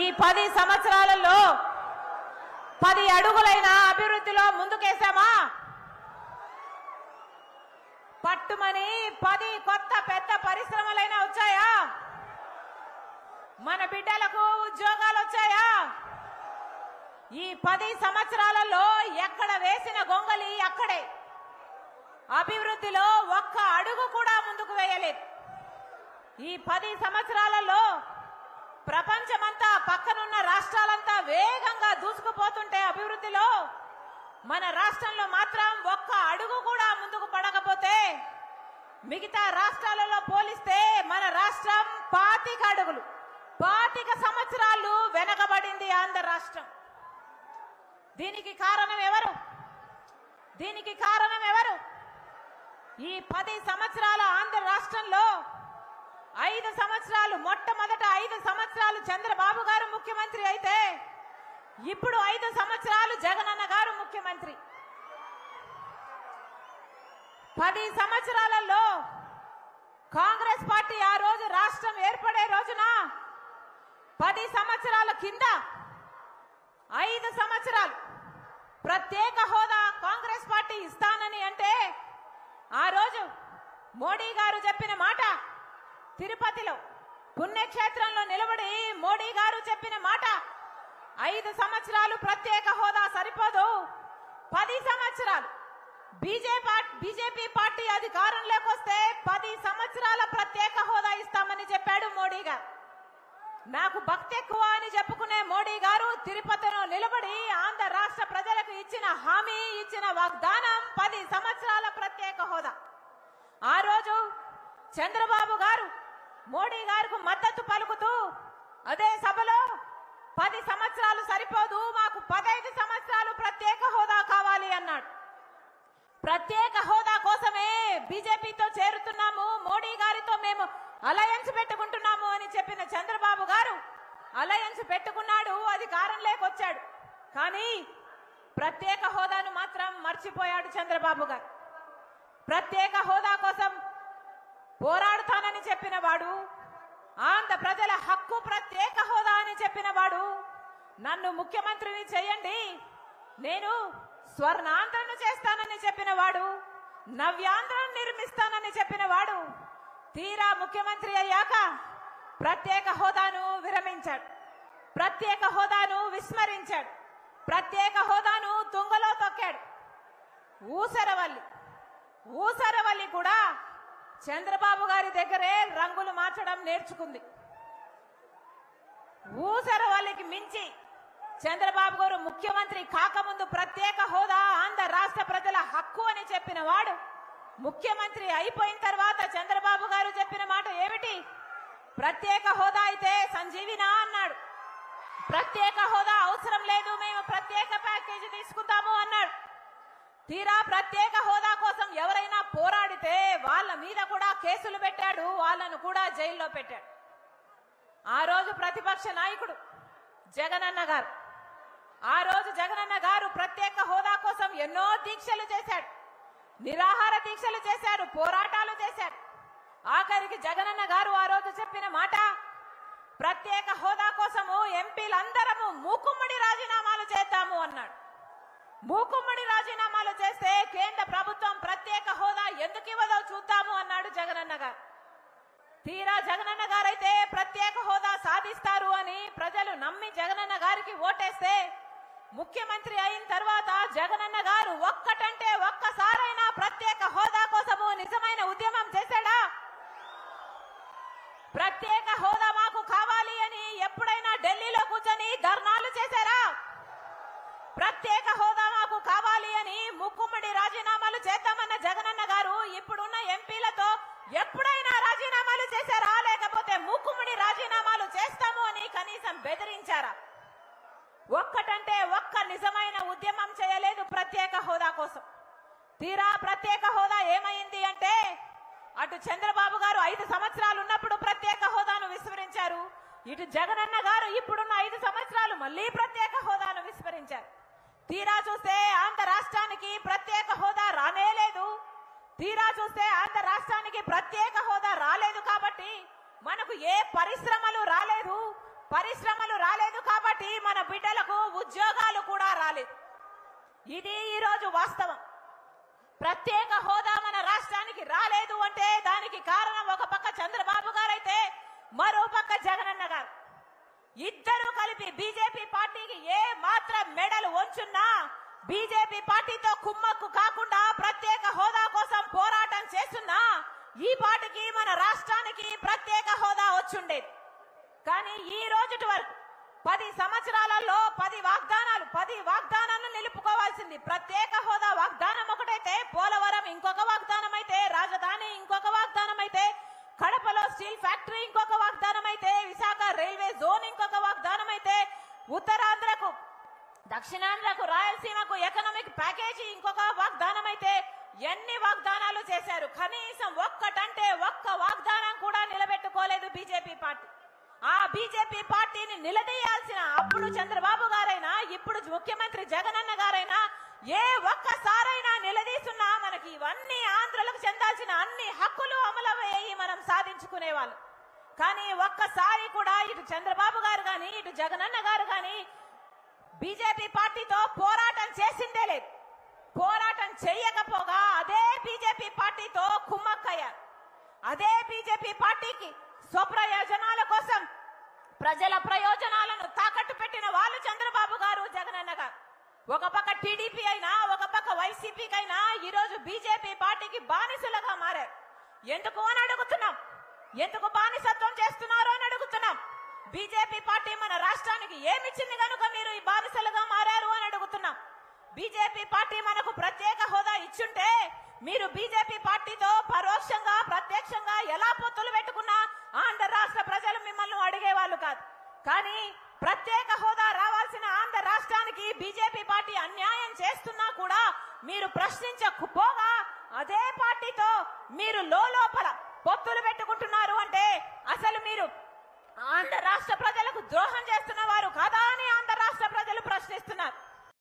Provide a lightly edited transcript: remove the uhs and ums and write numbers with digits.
ఈ 10 సంవత్సరాలలో 10 అడుగులైన అభివృద్ధిలో ముందుకేసామా? పట్టుమని 10 కొత్త పెద్ద పరిశ్రమలైనా వచ్చాయా? మన బిడ్డలకు ఉద్యోగాలు వచ్చాయా? ఈ 10 సంవత్సరాలలో ఎక్కడ వేసిన గొంగలి అక్కడే. అభివృద్ధిలో ఒక్క అడుగు కూడా ముందుకు వేయలేదు. ఈ 10 సంవత్సరాలలో ప్రపంచమంతా పక్కనున్న రాష్ట్రాలంతా వేగంగా దూసుకుపోతుంటే అభివృద్ధిలో మన రాష్ట్రంలో మాత్రం ఒక్క అడుగు కూడా ముందుకు పడకపోతే మిగతా రాష్ట్రాలలో పోలిస్తే మన రాష్ట్రం 25 అడుగులు 25 సంవత్సరాలు వెనకబడింది ఆంధ్ర రాష్ట్రం. దీనికి కారణం ఎవరు? దీనికి కారణం ఎవరు? ఈ 10 సంవత్సరాల ఆంధ్ర రాష్ట్రంలో 5 సంవత్సరాలు మొట్టమొదట 5 సంవత్సరాలు చంద్రబాబు గారు ముఖ్యమంత్రి అయితే ఇప్పుడు 5 సంవత్సరాలు జగనన్న గారు ముఖ్యమంత్రి. 10 సంవత్సరాలలో కాంగ్రెస్ పార్టీ ఆ రోజు రాష్ట్రం ఏర్పడే రోజున 10 సంవత్సరాల కింద 5 సంవత్సరాలు ప్రత్యేక హోదా కాంగ్రెస్ పార్టీ ఇస్తానని అంటే ఆ రోజు మోడీ గారు చెప్పిన మాట, తిరుపతిలో పుణ్యక్షేత్రంలో నిలబడి మోడీ గారు చెప్పిన మాట 5 సంవత్సరాలు ప్రత్యేక హోదా సరిపోదు, 10 సంవత్సరాలు బీజేపీ పార్టీ అధికారంలోకి వస్తే 10 సంవత్సరాల ప్రత్యేక హోదా ఇస్తామని చెప్పాడు మోడీ గారు. నాకు భక్తి ఎక్కువ అని చెప్పుకునే మోడీ గారు తిరుపతిలో నిలబడి ఆంధ్ర రాష్ట్ర ప్రజలకు ఇచ్చిన హామీ, ఇచ్చిన వాగ్దానం 10 సంవత్సరాల ప్రత్యేక హోదా. ఆ రోజు చంద్రబాబు గారు మోడీ గారికి మద్దతు పలుకుతూ అదే సభలో 10 సంవత్సరాలు సరిపోదు, మాకు 15 సంవత్సరాలు ప్రత్యేక హోదా కావాలి అన్నాడు. ప్రత్యేక హోదా కోసమే బీజేపీతో చేరుతున్నాము, మోడీ గారితో మేము అలయన్స్ పెట్టుకుంటున్నాము అని చెప్పిన చంద్రబాబు గారు అలయన్స్ పెట్టుకున్నాడు, అధికారంలోకి వచ్చాడు. కానీ ప్రత్యేక హోదాను మాత్రం మర్చిపోయాడు చంద్రబాబు గారు. ప్రత్యేక హోదా కోసం పోరాడుతానని చెప్పిన వాడు, ఆంధ్ర ప్రజల హక్కు ప్రత్యేక హోదా అని చెప్పిన వాడు, నన్ను ముఖ్యమంత్రిని చేయండి, నేను స్వర్ణాంధ్రను చేస్తానని చెప్పిన వాడు, నవ్యాంధ్రను నిర్మిస్తానని చెప్పిన వాడు తీరా ముఖ్యమంత్రి అయ్యాక ప్రత్యేక హోదాను విరమించాడు, ప్రత్యేక హోదాను విస్మరించాడు, ప్రత్యేక హోదాను తుంగలో తొక్కాడు. ఊసరవల్లి కూడా చంద్రబాబు గారి దగ్గరే రంగులు మార్చడం నేర్చుకుంది. ఊసరవల్లికి మించి చంద్రబాబు గారు ముఖ్యమంత్రి కాకముందు ప్రత్యేక హోదా ఆంధ్ర రాష్ట్ర ప్రజల హక్కు అని చెప్పిన వాడు ముఖ్యమంత్రి అయిపోయిన తర్వాత చంద్రబాబు గారు చెప్పిన మాట ఏమిటి? ప్రత్యేక హోదా అయితే సంజీవినా అన్నాడు. ప్రత్యేక హోదా అవసరం లేదు, మేము ప్రత్యేక ప్యాకేజీ తీసుకుంటాము అన్నాడు. తీరా ప్రత్యేక హోదా కోసం ఎవరైనా పోరాడితే వాళ్ళ మీద కూడా కేసులు పెట్టాడు, వాళ్ళను కూడా జైల్లో పెట్టాడు. ఆ రోజు ప్రతిపక్ష నాయకుడు జగనన్న గారు ప్రత్యేక హోదా కోసం ఎన్నో దీక్షలు చేశాడు, నిరాహార దీక్షలు చేశారు, పోరాటాలు చేశారు. ఆఖరికి జగనన్న గారు ఆ రోజు చెప్పిన మాట, ప్రత్యేక హోదా కోసము ఎంపీలందరము మూకుమ్మడి రాజీనామాలు చేద్దాము అన్నాడు. మూకుమ్మడి రాజీనామాలు చేస్తే కేంద్ర ప్రభుత్వం ప్రత్యేక హోదా ఎందుకు ఇవ్వదో చూద్దాము అన్నాడు జగనన్న గారు. తీరా జగనన్న గారైతే ప్రత్యేక హోదా సాధిస్తారు అని ప్రజలు నమ్మి జగనన్న గారికి ఓటేస్తే ముఖ్యమంత్రి అయిన తర్వాత జగనన్న గారు ఒక్కటంటే ఒక్కసారైనా ప్రత్యేక హోదా కోసము నిజమైన ఉద్యమం చేశాడా? ప్రత్యేక హోదా మాకు కావాలి అని ఎప్పుడైనా ఢిల్లీలో కూర్చొని ధర్నాలు చేశారా? ప్రత్యేక హోదా మాకు కావాలి అని ముక్కుమ్మడి రాజీనామాలు చేద్దామన్న జగనన్న గారు ఇప్పుడున్న ఎంపీలతో ఎప్పుడైనా రాజీనామాలు చేశారా? లేకపోతే ముక్కుమ్మడి రాజీనామాలు చేస్తాము అని కనీసం బెదిరించారా? ఒక్కటంటే ఒక్క నిజమైన ఉద్యమం చేయలేదు ప్రత్యేక హోదా కోసం. తీరా ప్రత్యేక హోదా ఏమైంది అంటే అటు చంద్రబాబు గారు 5 సంవత్సరాలు ఉన్నప్పుడు ప్రత్యేక హోదాను విస్మరించారు, ఇటు జగనన్న గారు ఇప్పుడున్న 5 సంవత్సరాలు మళ్ళీ ప్రత్యేక హోదాను విస్మరించారు. తీరా చూస్తే ఆంధ్ర రాష్ట్రానికి ప్రత్యేక హోదా రానేలేదు. తీరా చూస్తే ఆంధ్ర రాష్ట్రానికి ప్రత్యేక హోదా రాలేదు కాబట్టి మనకు ఏ పరిశ్రమలు రాలేదు. బిడ్డలకు ఉద్యోగాలు కూడా రాలేదు. ఇది ఈరోజు వాస్తవం. ప్రత్యేక హోదా మన రాష్ట్రానికి రాలేదు అంటే దానికి కారణం ఒక పక్క చంద్రబాబు గారైతే మరో పక్క జగనన్న గారు. ఇద్దరు కలిపి బీజేపీ పార్టీకి ఏ మాత్రం మెడలు వంచున్నా బీజేపీ పార్టీతో కుమ్మక్కు కాకుండా ప్రత్యేక హోదా కోసం పోరాటం చేస్తున్నా ఈ పార్టీకి మన రాష్ట్రానికి ప్రత్యేక హోదా వచ్చుండేది. కానీ ఈ రోజుటి వరకు 10 సంవత్సరాలలో 10 వాగ్దానాలను నిలుపుకోవాల్సింది. ప్రత్యేక హోదా వాగ్దానం ఒకటైతే పోలవరం ఇంకొక వాగ్దానం అయితే, రాజధాని ఇంకొక వాగ్దానం అయితే, కడపలో స్టీల్ ఫ్యాక్టరీ ఇంకొక వాగ్దానం అయితే, విశాఖ రైల్వే జోన్ ఇంకొక వాగ్దానం అయితే, ఉత్తరాంధ్రకు దక్షిణాంధ్రకు రాయలసీమకు ఎకనామిక్ ప్యాకేజీ ఇంకొక వాగ్దానం అయితే ఎన్ని వాగ్దానాలు చేశారు. కనీసం ఒక్కటంటే ఒక్క వాగ్దానం కూడా నిలబెట్టుకోలేదు బీజేపీ పార్టీ. ఆ బీజేపీ పార్టీని నిలదీయాల్సిన అప్పుడు చంద్రబాబు గారైనా ఇప్పుడు ముఖ్యమంత్రి జగనన్న గారైనా ఏ ఒక్కసారైనా నిలదీస్తున్నా మనకి ఇవన్నీ ఆంధ్రులకు చెందాల్సిన అన్ని హక్కులు అమలయ్యి మనం సాధించుకునేవాళ్ళు. కానీ ఒక్కసారి కూడా ఇటు చంద్రబాబు గారు కానీ ఇటు జగనన్న గారు కానీ బీజేపీ పార్టీతో పోరాటం చేసిందే లేదు. పోరాటం చేయకపోగా అదే బీజేపీ పార్టీతో కుమ్మక్కయ్యారు. అదే బీజేపీ పార్టీకి స్వప్రయోజనాల కోసం ప్రజల ప్రయోజనాలను తాకట్టు పెట్టిన వాళ్ళు చంద్రబాబు గారు, జగనన్న గారు. ఒక పక్క టీడీపీ అయినా ఒక పక్క వైసీపీకైనా ఈరోజు బీజేపీ పార్టీకి బానిసలుగా మారారు. ఎందుకు అని అడుగుతున్నాం. ఎందుకు బానిసత్వం చేస్తున్నారో అని అడుగుతున్నాం. బీజేపీ పార్టీ మన రాష్ట్రానికి ఏమిచ్చింది కనుక మీరు ఈ బానిసలుగా మారారు అని అడుగుతున్నాం. బీజేపీ పార్టీ మనకు ప్రత్యేక హోదా ఇచ్చుంటే మీరు బీజేపీ పార్టీతో పరోక్షంగా ప్రత్యక్షంగా ఎలా పొత్తులు పెట్టుకున్నా ఆంధ్ర రాష్ట్ర ప్రజలు మిమ్మల్ని అడిగేవాళ్ళు కాదు. కానీ ప్రత్యేక హోదా రావాల్సిన ఆంధ్ర రాష్ట్రానికి బీజేపీ పార్టీ అన్యాయం చేస్తున్నా కూడా మీరు ప్రశ్నించకపోగా అదే పార్టీతో మీరు లోపల పొత్తులు పెట్టుకుంటున్నారు అంటే అసలు మీరు ఆంధ్ర రాష్ట్ర ప్రజలకు ద్రోహం చేస్తున్న వారు కాదా అని ఆంధ్ర రాష్ట్ర ప్రజలు ప్రశ్నిస్తున్నారు.